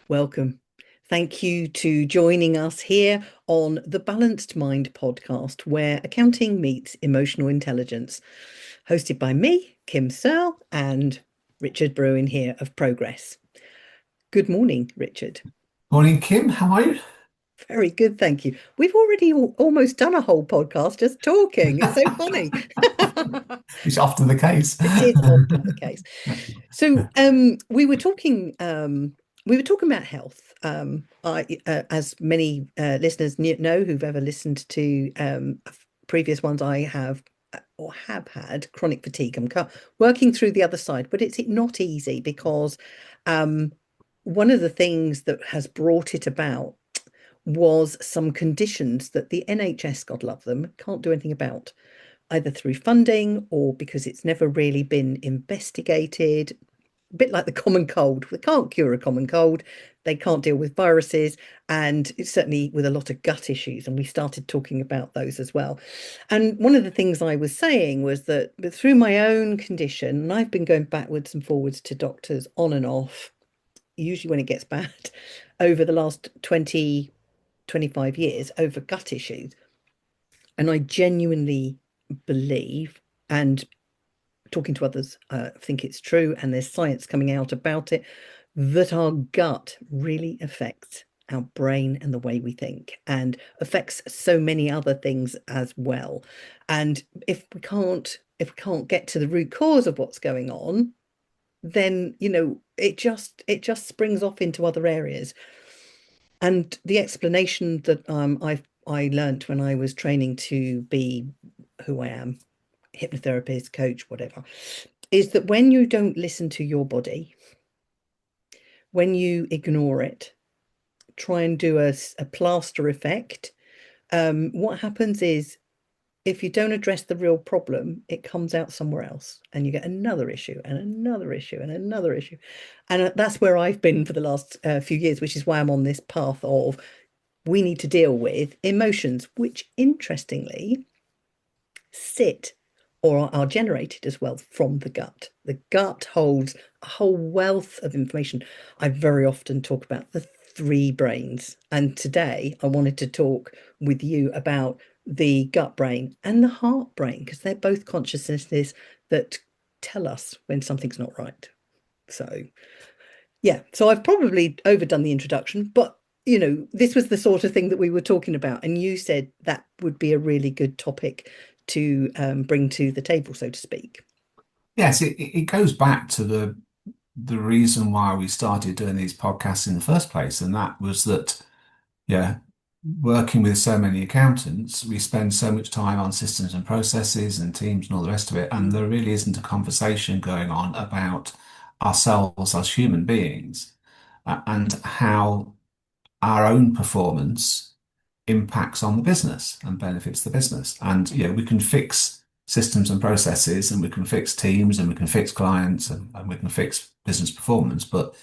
Welcome. Thank you to joining us here on the Balanced Mind podcast, where accounting meets emotional intelligence. Hosted by me, Kim Searle, and Richard Brewin here of Progress. Good morning, Richard. Morning, Kim. How are you? Very good, thank you. We've already almost done a whole podcast just talking. It's so funny. It's often the case. It is often the case. So we were talking about health. As many listeners know who've ever listened to previous ones, I have or have had chronic fatigue. I'm working through the other side, but it's not easy because um, one of the things that has brought it about was some conditions that the NHS, God love them, can't do anything about, either through funding or because it's never really been investigated. A bit like the common cold. They can't cure a common cold. They can't deal with viruses, and it's certainly with a lot of gut issues. And we started talking about those as well. And one of the things I was saying was that through my own condition, and I've been going backwards and forwards to doctors on and off, usually when it gets bad, over the last 20, 25 years over gut issues. And I genuinely believe, and talking to others, think it's true, and there's science coming out about it, that our gut really affects our brain and the way we think, and affects so many other things as well. And if we can't get to the root cause of what's going on, then it just springs off into other areas. And the explanation that I learnt when I was training to be who I am, hypnotherapist, coach, whatever, is that when you don't listen to your body, when you ignore it, try and do a plaster effect, what happens is if you don't address the real problem, it comes out somewhere else and you get another issue and another issue and another issue. And that's where I've been for the last few years, which is why I'm on this path of we need to deal with emotions, which interestingly sit or are generated as well from the gut. The gut holds a whole wealth of information. I very often talk about the three brains. And today I wanted to talk with you about the gut brain and the heart brain, because they're both consciousnesses that tell us when something's not right. So, yeah, so I've probably overdone the introduction, but this was the sort of thing that we were talking about, and you said that would be a really good topic to bring to the table, so to speak. Yes, it goes back to the reason why we started doing these podcasts in the first place, and that was that, yeah, working with so many accountants, we spend so much time on systems and processes and teams and all the rest of it, and there really isn't a conversation going on about ourselves as human beings and how our own performance impacts on the business and benefits the business. And we can fix systems and processes, and we can fix teams, and we can fix clients, and we can fix business performance. But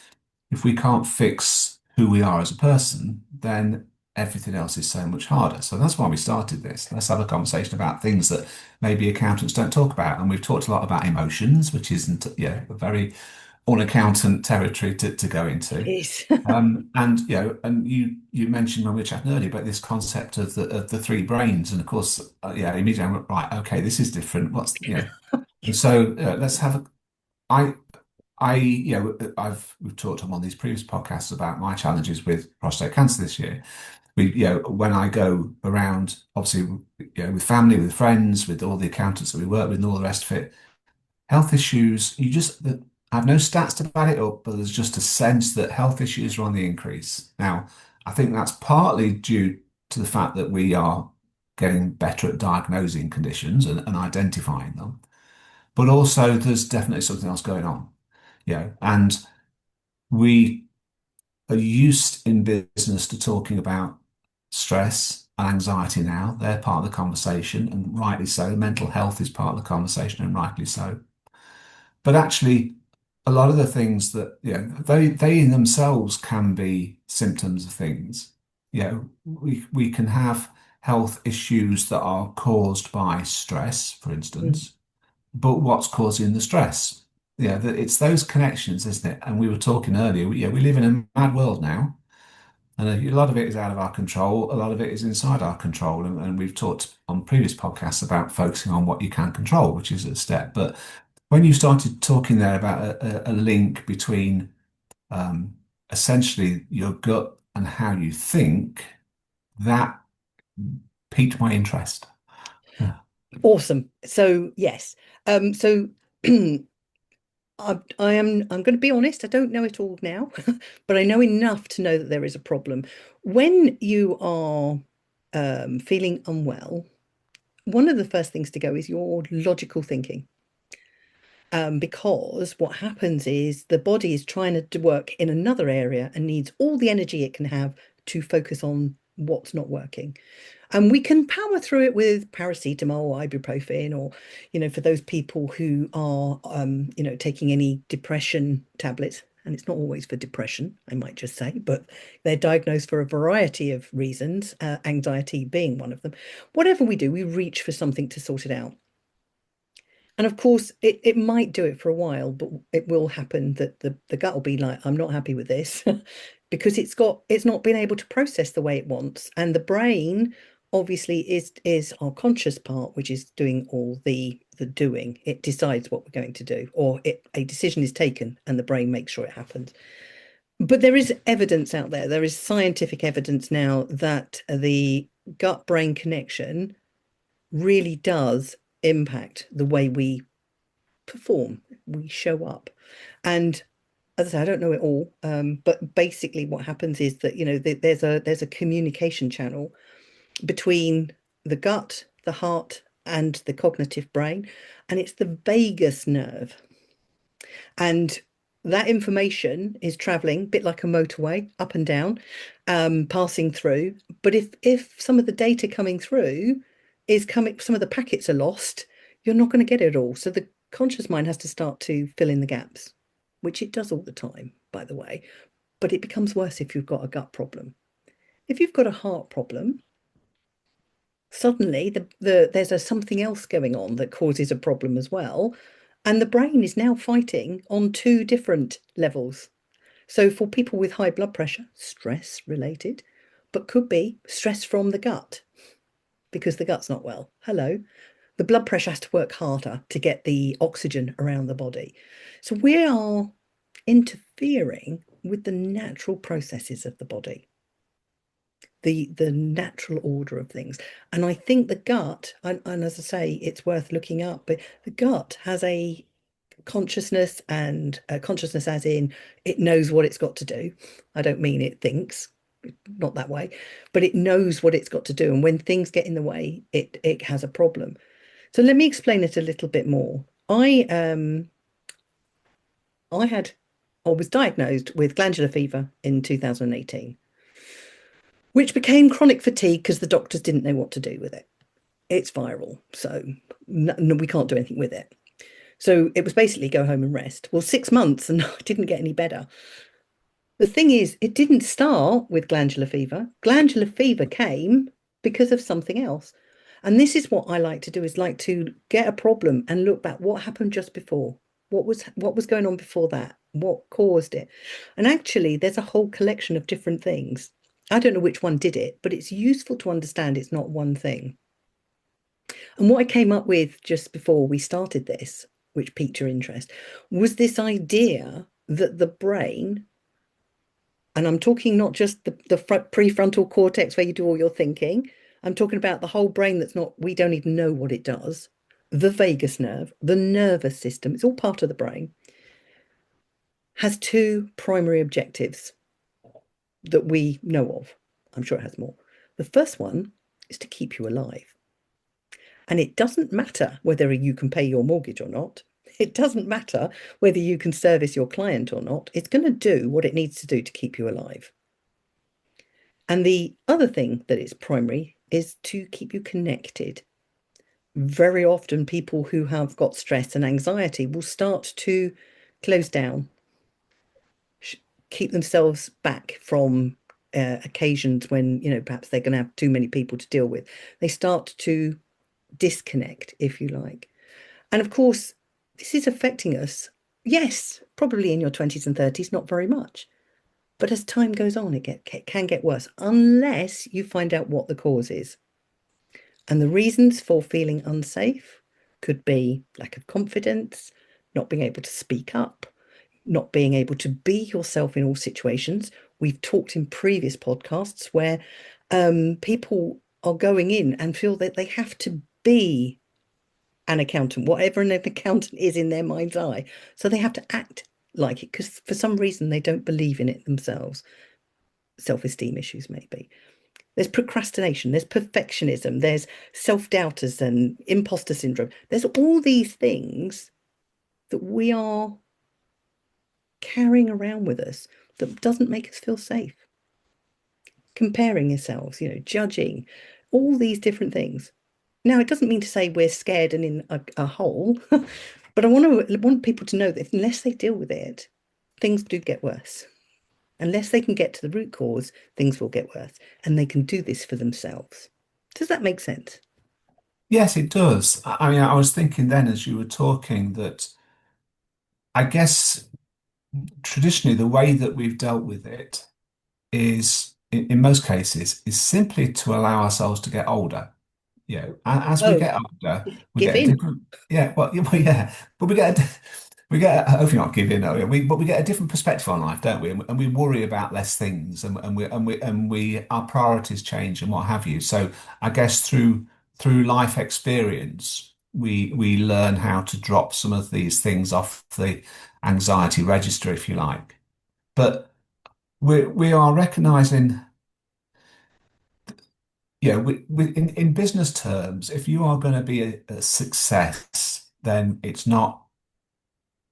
if we can't fix who we are as a person, then everything else is so much harder. So that's why we started this. Let's have a conversation about things that maybe accountants don't talk about. And we've talked a lot about emotions, which isn't, a very unaccountant territory to go It into. is. And you mentioned when we were chatting earlier about this concept of the three brains, and of course, immediately I went, right, okay, this is different. And so let's have a. We've talked on these previous podcasts about my challenges with prostate cancer this year. When I go around, obviously, with family, with friends, with all the accountants that we work with, and all the rest of it, health issues, I have no stats to back it up, but there's just a sense that health issues are on the increase. Now, I think that's partly due to the fact that we are getting better at diagnosing conditions and identifying them, but also there's definitely something else going on. And we are used in business to talking about stress and anxiety now. They're part of the conversation, and rightly so. Mental health is part of the conversation, and rightly so. But actually, a lot of the things that, they in themselves can be symptoms of things. We can have health issues that are caused by stress, for Mm. instance, but what's causing the stress? yeah, it's those connections, isn't it? And we were talking earlier, yeah, we live in a mad world now. And a lot of it is out of our control. A lot of it is inside our control. And we've talked on previous podcasts about focusing on what you can control, which is a step. But when you started talking there about a link between um, essentially your gut and how you think, that piqued my interest. Yeah. Awesome. So yes. So I'm going to be honest, I don't know it all now, but I know enough to know that there is a problem. When you are feeling unwell, one of the first things to go is your logical thinking. Because what happens is the body is trying to work in another area and needs all the energy it can have to focus on what's not working. And we can power through it with paracetamol or ibuprofen, or, for those people who are, taking any depression tablets. And it's not always for depression, I might just say, but they're diagnosed for a variety of reasons, anxiety being one of them. Whatever we do, we reach for something to sort it out. And of course, it might do it for a while, but it will happen that the gut will be like, I'm not happy with this because it's not been able to process the way it wants. And the brain obviously is our conscious part, which is doing all the doing. It decides what we're going to do, or a decision is taken and the brain makes sure it happens. But there is evidence out there. There is scientific evidence now that the gut brain connection really does impact the way we perform, we show up. And as I say, I don't know it all, but basically what happens is that, there's a communication channel between the gut, the heart, and the cognitive brain, and it's the vagus nerve. And that information is traveling a bit like a motorway up and down, passing through. But if some of the data coming through is coming, some of the packets are lost, you're not going to get it all. So the conscious mind has to start to fill in the gaps, which it does all the time, by the way. But it becomes worse if you've got a gut problem. If you've got a heart problem, suddenly there's something else going on that causes a problem as well. And the brain is now fighting on two different levels. So for people with high blood pressure, stress related, but could be stress from the gut because the gut's not well. Hello. The blood pressure has to work harder to get the oxygen around the body. So we are interfering with the natural processes of the body, the natural order of things. And I think the gut, and as I say, it's worth looking up, but the gut has a consciousness, and consciousness as in it knows what it's got to do. I don't mean it thinks, not that way, but it knows what it's got to do. And when things get in the way, it has a problem. So let me explain it a little bit more. I had or was diagnosed with glandular fever in 2018, which became chronic fatigue because the doctors didn't know what to do with it. It's viral, so no, we can't do anything with it. So it was basically go home and rest. Well, 6 months and I didn't get any better. The thing is, it didn't start with glandular fever. Glandular fever came because of something else. And this is what I like to do, is like to get a problem and look back what happened just before. What was going on before that? What caused it? And actually, there's a whole collection of different things. I don't know which one did it, but it's useful to understand it's not one thing. And what I came up with just before we started this, which piqued your interest, was this idea that the brain, and I'm talking not just the prefrontal cortex where you do all your thinking, I'm talking about the whole brain that's not, we don't even know what it does, the vagus nerve, the nervous system, it's all part of the brain, has two primary objectives that we know of. I'm sure it has more. The first one is to keep you alive. And it doesn't matter whether you can pay your mortgage or not. It doesn't matter whether you can service your client or not. It's going to do what it needs to do to keep you alive. And the other thing that is primary is to keep you connected. Very often, people who have got stress and anxiety will start to close down, keep themselves back from occasions when, perhaps they're going to have too many people to deal with. They start to disconnect, if you like. And of course, this is affecting us Yes, probably in your 20s and 30s, not very much. But as time goes on, can get worse unless you find out what the cause is. And the reasons for feeling unsafe could be lack of confidence, not being able to speak up, not being able to be yourself in all situations. We've talked in previous podcasts where people are going in and feel that they have to be an accountant, whatever an accountant is in their mind's eye. So they have to act like it because for some reason they don't believe in it themselves. Self-esteem issues, maybe. There's procrastination, there's perfectionism, there's self-doubters and imposter syndrome. There's all these things that we are carrying around with us that doesn't make us feel safe. Comparing yourselves, judging, all these different things. Now, it doesn't mean to say we're scared and in a hole, but I want people to know that unless they deal with it, things do get worse. Unless they can get to the root cause, things will get worse, and they can do this for themselves. Does that make sense? Yes, it does. I mean, I was thinking then as you were talking that I guess traditionally the way that we've dealt with it is, in most cases, is simply to allow ourselves to get older. As we Oh, get older, we give get a in. different, yeah, well, yeah, but hopefully not give in, though, yeah, but we get a different perspective on life, don't we? And we worry about less things, our priorities change and what have you. So I guess through life experience, we learn how to drop some of these things off the anxiety register, if you like. But we are recognizing, in business terms, if you are going to be a success, then it's not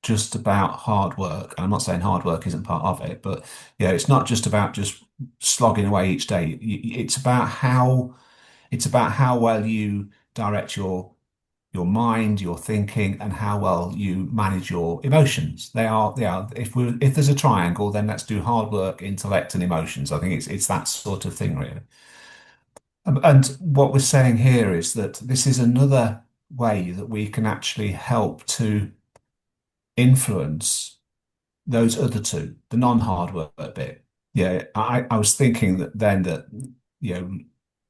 just about hard work. I'm not saying hard work isn't part of it, but it's not just about just slogging away each day. It's about how well you direct your mind, your thinking, and how well you manage your emotions. They are. If there's a triangle, then let's do hard work, intellect, and emotions. I think it's that sort of thing, really. And what we're saying here is that this is another way that we can actually help to influence those other two, the non-hard work bit. I was thinking that you know,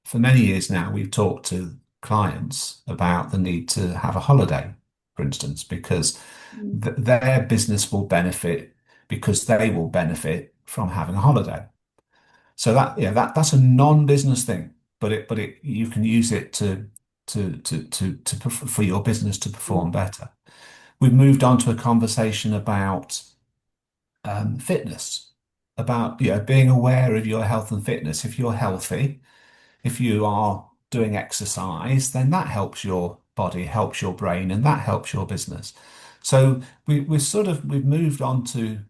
for many years now, we've talked to clients about the need to have a holiday, for instance, because Mm. their business will benefit because they will benefit from having a holiday. So that's a non-business thing, but you can use it for your business to perform Mm. better. We've moved on to a conversation about fitness, about being aware of your health and fitness. If you're healthy, if you are doing exercise, then that helps your body, helps your brain, and that helps your business. So we've moved on to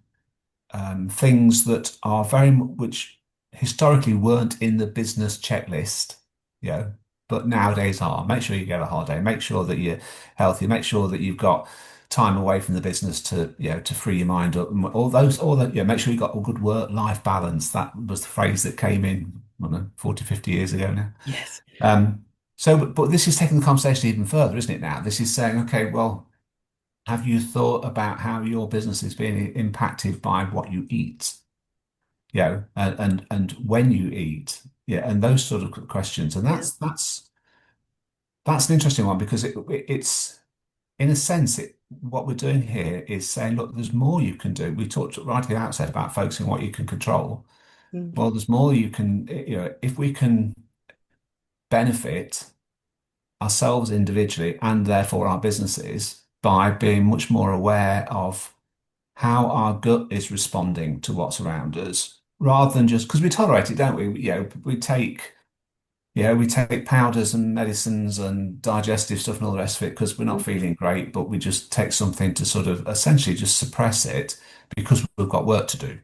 things that are which historically weren't in the business checklist, you know, but nowadays are. Make sure you get a holiday, make sure that you're healthy, make sure that you've got time away from the business to free your mind up. And all that, make sure you've got a good work-life balance. That was the phrase that came in, I don't know, 40, 50 years ago now. Yes. But this is taking the conversation even further, isn't it now? This is saying, okay, well, have you thought about how your business is being impacted by what you eat? And when you eat, and those sort of questions. And Yeah. that's an interesting one because it's in a sense what we're doing here is saying, look, there's more you can do. We talked right at the outset about focusing on what you can control. Mm. Well, there's more you can, if we can benefit ourselves individually and therefore our businesses by being much more aware of how our gut is responding to what's around us, rather than just because we tolerate it, don't we? We take powders and medicines and digestive stuff and all the rest of it because we're not Mm. feeling great, but we just take something to sort of essentially just suppress it because we've got work to do.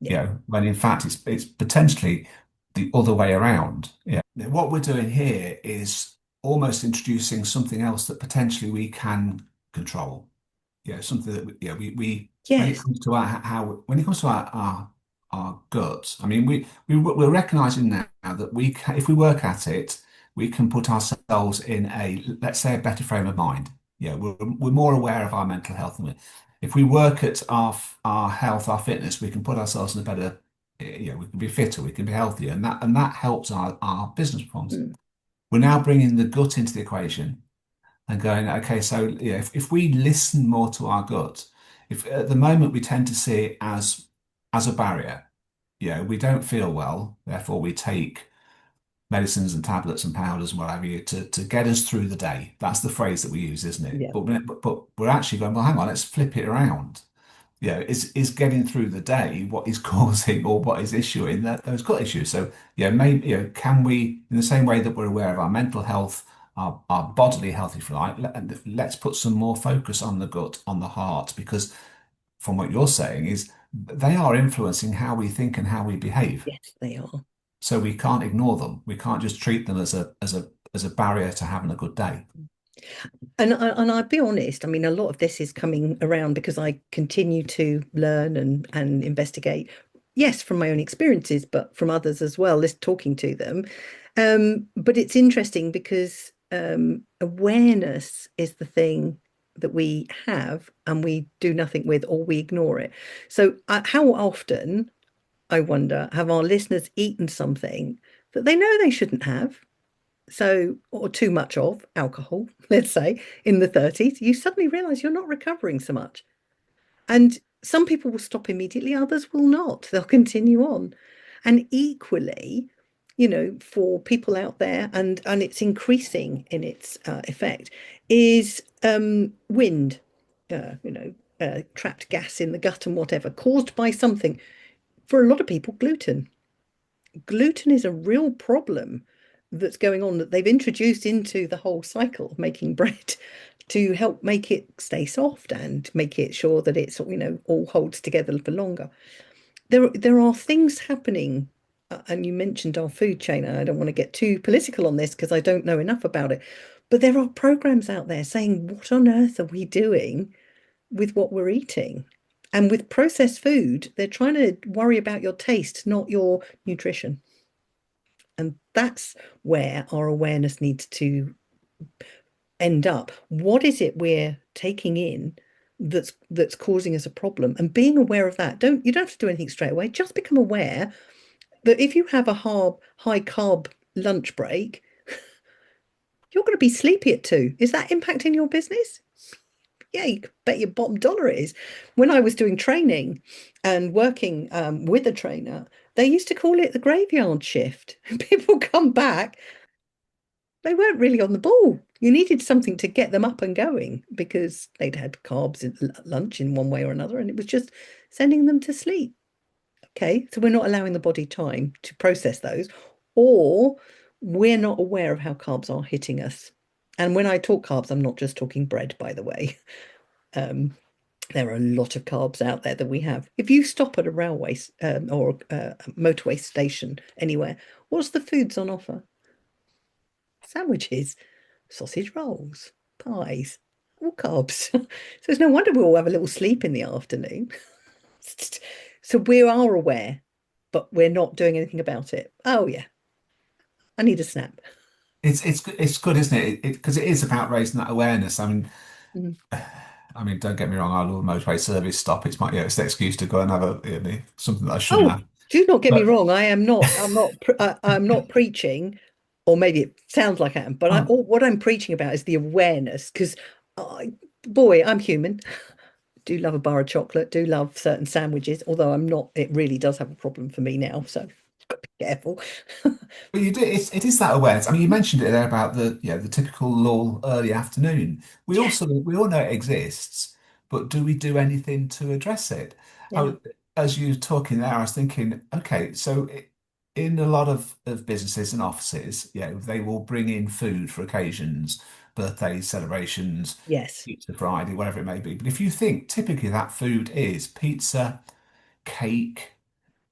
Yeah. When in fact it's potentially the other way around. What we're doing here is almost introducing something else that potentially we can control. Something that we when it Yes. comes to when it comes to our guts. I mean, we're recognizing now that if we work at it, we can put ourselves in let's say, a better frame of mind. We're more aware of our mental health. if we work at our health, our fitness, we can put ourselves in a better, we can be fitter, we can be healthier, and that helps our business performance. Mm. We're now bringing the gut into the equation and going, okay, so if we listen more to our gut, if at the moment we tend to see it as a barrier, we don't feel well, therefore we take medicines and tablets and powders and whatever you to get us through the day. That's the phrase that we use, isn't it? Yeah. But we're actually going, well, hang on, let's flip it around. Is getting through the day what is causing or what is issuing those gut issues? So, maybe, can we, in the same way that we're aware of our mental health, our bodily health, if you like, let's put some more focus on the gut, on the heart, because from what you're saying is they are influencing how we think and how we behave. Yes, they are. So we can't ignore them. We can't just treat them as a barrier to having a good day. And I'll be honest, I mean, a lot of this is coming around because I continue to learn and investigate. Yes, from my own experiences, but from others as well, just talking to them. But it's interesting because awareness is the thing that we have and we do nothing with or we ignore it. So, how often, I wonder, have our listeners eaten something that they know they shouldn't have? So, or too much of alcohol, let's say, in the 30s, you suddenly realize you're not recovering so much. And some people will stop immediately, others will not. They'll continue on. And equally, for people out there, and it's increasing in its effect, is wind, trapped gas in the gut and whatever, caused by something. For a lot of people, gluten is a real problem that's going on that they've introduced into the whole cycle of making bread to help make it stay soft and make it sure that it's all holds together for longer. There are things happening, and you mentioned our food chain. And I don't want to get too political on this because I don't know enough about it, but there are programs out there saying, what on earth are we doing with what we're eating? And with processed food, they're trying to worry about your taste, not your nutrition. And that's where our awareness needs to end up. What is it we're taking in that's causing us a problem? And being aware of that, you don't have to do anything straight away. Just become aware that if you have a high carb lunch break, you're going to be sleepy at 2. Is that impacting your business? Yeah, you can bet your bottom dollar it is. When I was doing training and working with a trainer, they used to call it the graveyard shift. People come back, they weren't really on the ball. You needed something to get them up and going because they'd had carbs at lunch in one way or another, and it was just sending them to sleep. Okay, so we're not allowing the body time to process those, or we're not aware of how carbs are hitting us. And when I talk carbs, I'm not just talking bread, by the way. Um, there are a lot of carbs out there that we have. If you stop at a railway or a motorway station anywhere, what's the foods on offer? Sandwiches, sausage rolls, pies, all carbs. So it's no wonder we all have a little sleep in the afternoon. So we are aware, but we're not doing anything about it. Oh yeah, I need a snap. It's good, isn't it? Because it is about raising that awareness. Mm. I mean, don't get me wrong. I love motorway service stop. It's the excuse to go and have something that I shouldn't Oh, have. do not get me But wrong. I'm not preaching, or maybe it sounds like I am, but oh, what I'm preaching about is the awareness because boy, I'm human. Do love a bar of chocolate, do love certain sandwiches, although I'm not, it really does have a problem for me now, so got to be careful. but you do. It is that awareness. I mean, you mentioned it there about the typical lull early afternoon. Yeah, We all know it exists, but do we do anything to address it? yeah, I, as you were talking there, I was thinking, okay, so in a lot of businesses and offices, they will bring in food for occasions, birthdays, celebrations, yes. pizza Friday, whatever it may be. But if you think typically that food is pizza, cake,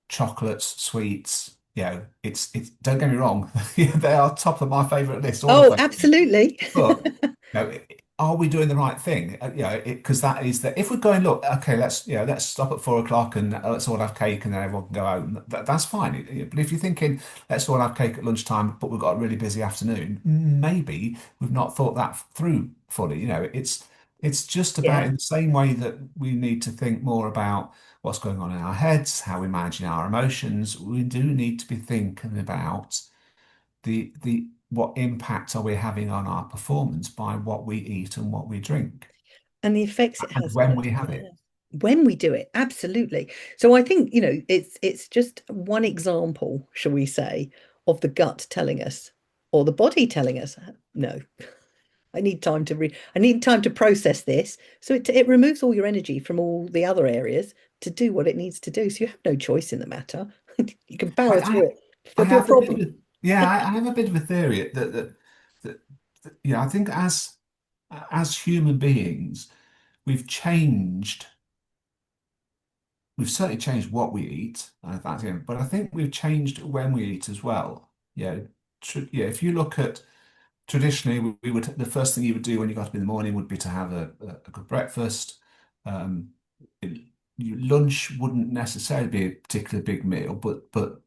chocolates, sweets. It's don't get me wrong, they are top of my favorite list, all of Oh, those. absolutely. But are we doing the right thing? Because that is that if we're going, look, okay, let's stop at 4 o'clock and let's all have cake and then everyone can go home. That's fine. But if you're thinking let's all have cake at lunchtime, but we've got a really busy afternoon, maybe we've not thought that through fully. It's just about Yeah. in the same way that we need to think more about what's going on in our heads, how we manage our emotions. We do need to be thinking about the what impact are we having on our performance by what we eat and what we drink And the effects it and has on when us. we have Yeah. it. When we do it, absolutely. So I think, it's just one example, shall we say, of the gut telling us, or the body telling us, no, I need time to process this. So it removes all your energy from all the other areas to do what it needs to do. So you have no choice in the matter. You can I, power through I, it. I There'll be a have a bit of problem. a, yeah, I have a bit of a theory that yeah, I think as human beings, we've changed. We've certainly changed what we eat, that's it, but I think we've changed when we eat as well. Yeah, yeah. If you look at traditionally, we would the first thing you would do when you got up in the morning would be to have a good breakfast. Um, it- Lunch wouldn't necessarily be a particularly big meal, but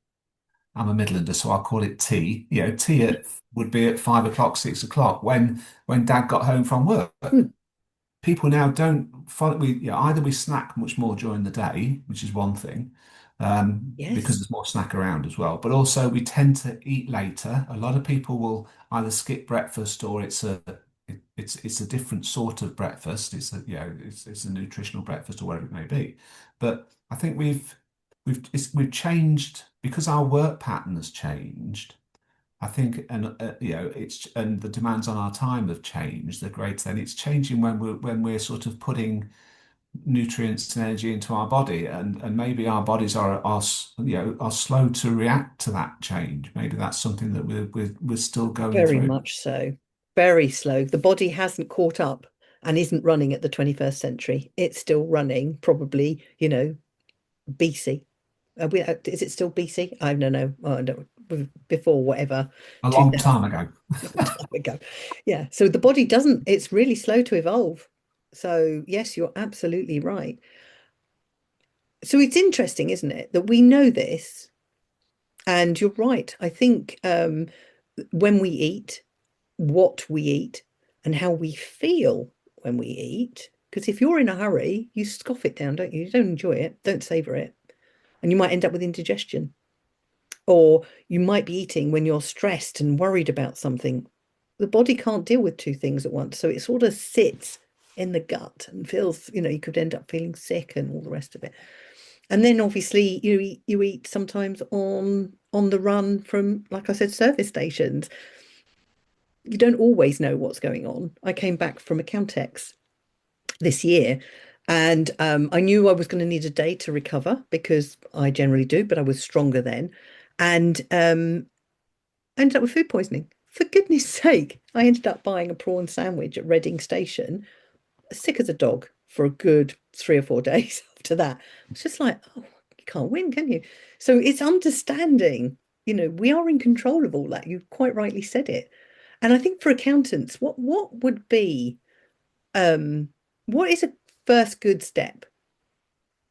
I'm a Midlander, so I'll call it tea. Tea would be at 5 o'clock, 6 o'clock when Dad got home from work. Hmm, People now don't follow either we snack much more during the day, which is one thing, because yes, there's more snack around as well, but also we tend to eat later. A lot of people will either skip breakfast or it's a different sort of breakfast. It's a nutritional breakfast or whatever it may be. But I think we've changed because our work pattern has changed. I think, and it's and the demands on our time have changed. They're great, then it's changing when we're sort of putting nutrients and energy into our body, and maybe our bodies are slow to react to that change. Maybe that's something that we're still going very through. much so. Very slow. The body hasn't caught up and isn't running at the 21st century. It's still running, probably, BC. Is it still BC? I don't know. Oh, no, before whatever, A long 2000, time ago. long time ago. Yeah. So the body doesn't, it's really slow to evolve. So yes, you're absolutely right. So it's interesting, isn't it, that we know this, and you're right. I think when we eat, what we eat, and how we feel when we eat. Because if you're in a hurry, you scoff it down, don't you? You don't enjoy it, don't savor it, and you might end up with indigestion. Or you might be eating when you're stressed and worried about something. The body can't deal with two things at once. So it sort of sits in the gut and feels, you could end up feeling sick and all the rest of it. And then obviously you eat sometimes on the run from, like I said, service stations. You don't always know what's going on. I came back from Accountex this year, and I knew I was going to need a day to recover because I generally do, but I was stronger then. And ended up with food poisoning. For goodness sake, I ended up buying a prawn sandwich at Reading Station, sick as a dog for a good 3 or 4 days after that. It's just like, oh, you can't win, can you? So it's understanding, we are in control of all that. You quite rightly said it. And I think for accountants, what would be um what is a first good step?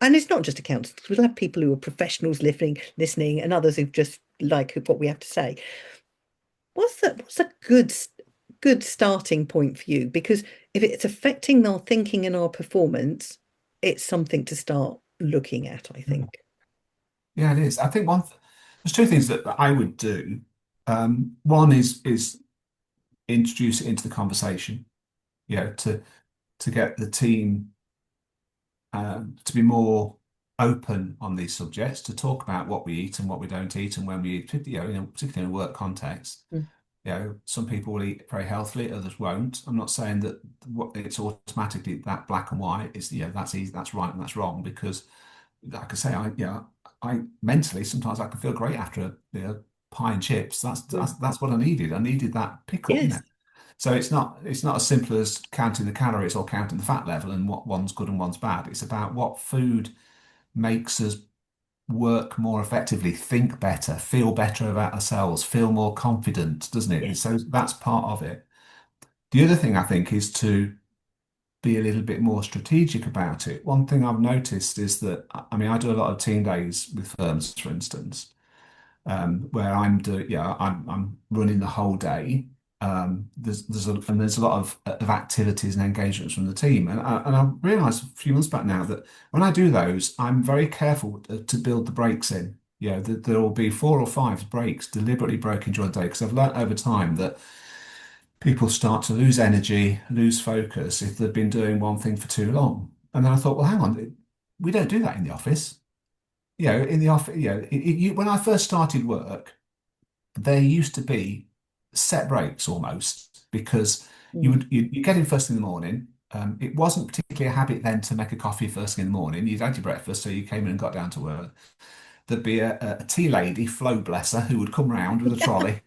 And it's not just accountants, we'll have people who are professionals listening, and others who just like what we have to say. What's a good starting point for you? Because if it's affecting our thinking and our performance, it's something to start looking at, I think. Yeah, it is. I think there's two things that I would do. One is introduce it into the conversation, to get the team to be more open on these subjects, to talk about what we eat and what we don't eat and when we eat, particularly in a work context. Mm. Some people will eat very healthily, others won't. I'm not saying that it's automatically that black and white. It's that's easy, that's right, and that's wrong. Because, like I say, I mentally sometimes I can feel great after pie and chips. Mm. That's what I needed. I needed that pick up. Yes, So it's not as simple as counting the calories or counting the fat level and what one's good and one's bad. It's about what food makes us work more effectively, think better, feel better about ourselves, feel more confident, doesn't it? And yes. so that's part of it. The other thing I think is to be a little bit more strategic about it. One thing I've noticed is that, I mean, I do a lot of team days with firms, for instance, where I'm running the whole day. There's a lot of activities and engagements from the team, and I realised a few months back now that when I do those, I'm very careful to build the breaks in. There will be 4 or 5 breaks deliberately broken during the day because I've learnt over time that people start to lose energy, lose focus if they've been doing one thing for too long. And then I thought, well, hang on, we don't do that in the office. In the office, when I first started work, there used to be set breaks almost because Mm. you get in first thing in the morning. It wasn't particularly a habit then to make a coffee first thing in the morning. You'd had your breakfast, so you came in and got down to work. There'd be a tea lady, Flo bless her, who would come round with a trolley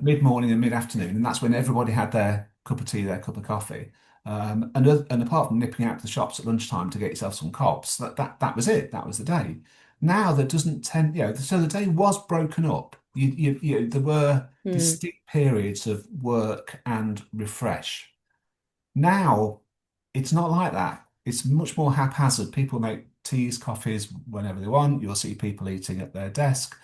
mid-morning and mid-afternoon, and that's when everybody had their cup of tea, their cup of coffee. And apart from nipping out to the shops at lunchtime to get yourself some cops, that was it. That was the day. Now there doesn't tend, so the day was broken up. There were Mm. distinct periods of work and refresh. Now it's not like that. It's much more haphazard. People make teas, coffees whenever they want. You'll see people eating at their desk.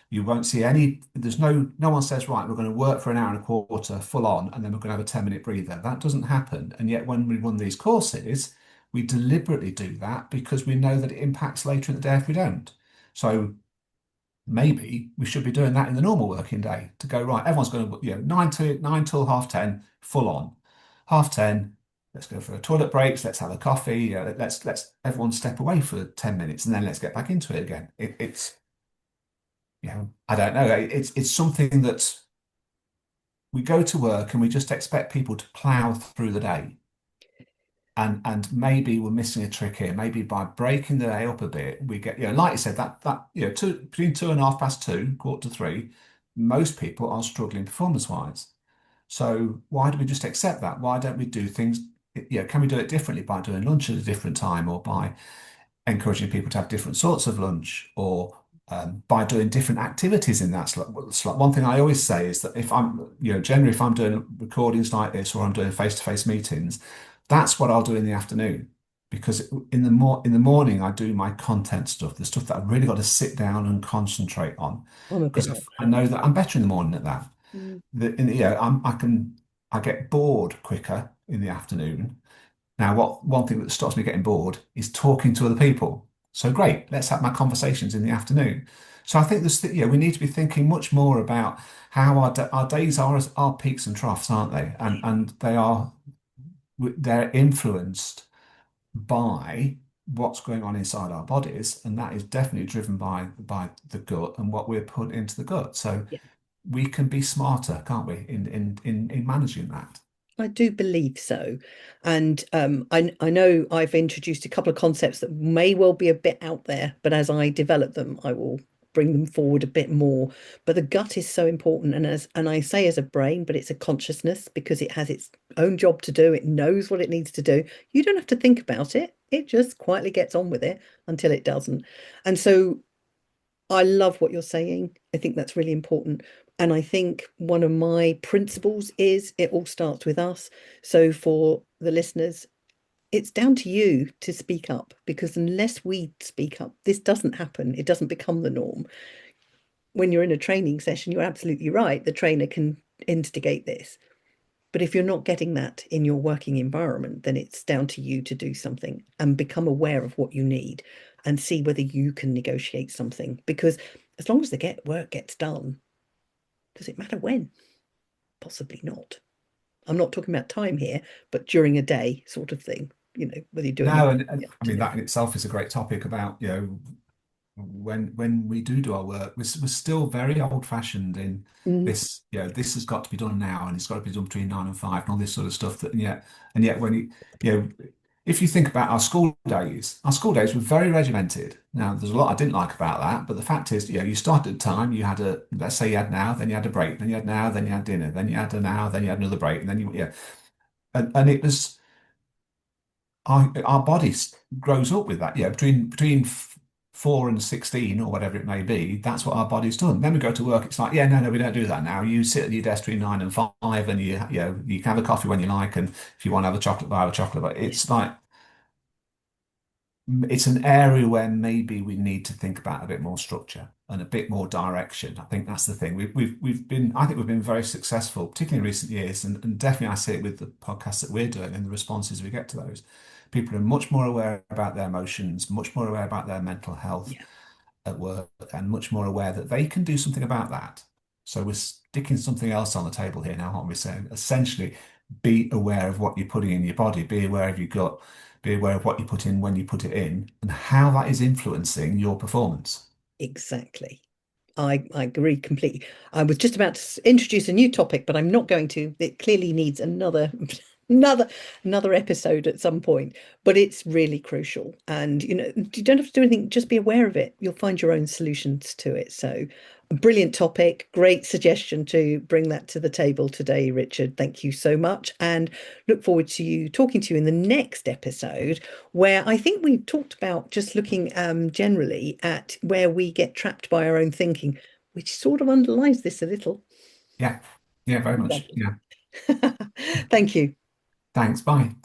You won't see any, there's no one says, right, we're going to work for an hour and a quarter full on, and then we're going to have a 10-minute breather. That doesn't happen. And yet when we run these courses, we deliberately do that because we know that it impacts later in the day if we don't. So maybe we should be doing that in the normal working day to go, right, everyone's going to, 9 till half 10, full on. Half 10, let's go for a toilet breaks, let's have a coffee, let's everyone step away for 10 minutes and then let's get back into it again. It's I don't know. It's something that we go to work and we just expect people to plow through the day. And maybe we're missing a trick here. Maybe by breaking the day up a bit, we get, like you said, between 2:30 past 2, quarter to 3, most people are struggling performance-wise. So why do we just accept that? Why don't we do things? Can we do it differently by doing lunch at a different time or by encouraging people to have different sorts of lunch or by doing different activities in that slot. One thing I always say is that if I'm, generally if I'm doing recordings like this or I'm doing face-to-face meetings, that's what I'll do in the afternoon. Because in the morning I do my content stuff, the stuff that I've really got to sit down and concentrate on. I'm a bit Because like I that. know that I'm better in the morning at that. Mm. I get bored quicker in the afternoon now, one thing that stops me getting bored is talking to other people. So great, let's have my conversations in the afternoon. So I think we need to be thinking much more about how our days are peaks and troughs, aren't they? And they're influenced by what's going on inside our bodies, and that is definitely driven by the gut and what we're put into the gut. So Yeah. we can be smarter, can't we, in managing that? I do believe so. And I know I've introduced a couple of concepts that may well be a bit out there, but as I develop them, I will bring them forward a bit more. But the gut is so important. And I say as a brain, but it's a consciousness because it has its own job to do. It knows what it needs to do. You don't have to think about it. It just quietly gets on with it until it doesn't. And so I love what you're saying. I think that's really important. And I think one of my principles is it all starts with us. So for the listeners, it's down to you to speak up because unless we speak up, this doesn't happen. It doesn't become the norm. When you're in a training session, you're absolutely right. The trainer can instigate this. But if you're not getting that in your working environment, then it's down to you to do something and become aware of what you need and see whether you can negotiate something. Because as long as the work gets done, does it matter when? Possibly not. I'm not talking about time here, but during a day sort of thing, whether you do it in No, the and I mean afternoon. that in itself is a great topic about, when we do our work, we're still very old-fashioned in Mm. this, this has got to be done now and it's got to be done between 9 and 5 and all this sort of stuff and yet when you know, if you think about our school days were very regimented. Now, there's a lot I didn't like about that, but the fact is, you started at time, let's say you had now, then you had a break, then you had now, then you had dinner, then you had an hour, then you had another break, and then and it was our body grows up with that. Yeah, between 4 and 16 or whatever it may be, that's what our body's done. Then we go to work. It's like, yeah, no, we don't do that now. You sit at your desk between 9 and 5, and you can have a coffee when you like, and if you want to have a chocolate bar, have a chocolate bar. It's like it's an area where maybe we need to think about a bit more structure and a bit more direction. I think that's the thing. We've been, I think we've been very successful, particularly in recent years, and definitely I see it with the podcasts that we're doing and the responses we get to those. People are much more aware about their emotions, much more aware about their mental health Yeah, at work, and much more aware that they can do something about that. So we're sticking something else on the table here now, aren't we? Saying essentially, be aware of what you're putting in your body, be aware of your gut, be aware of what you put in when you put it in, and how that is influencing your performance. exactly. I agree completely. I was just about to introduce a new topic, but I'm not going to. It clearly needs another another another episode at some point, but it's really crucial. And you don't have to do anything, just be aware of it. You'll find your own solutions to it. So a brilliant topic, great suggestion to bring that to the table today, Richard. Thank you so much. And look forward to you talking to you in the next episode, where I think we've talked about just looking generally at where we get trapped by our own thinking, which sort of underlies this a little. Yeah, yeah, very much. Lovely. Yeah. Thank you. Thanks. Bye.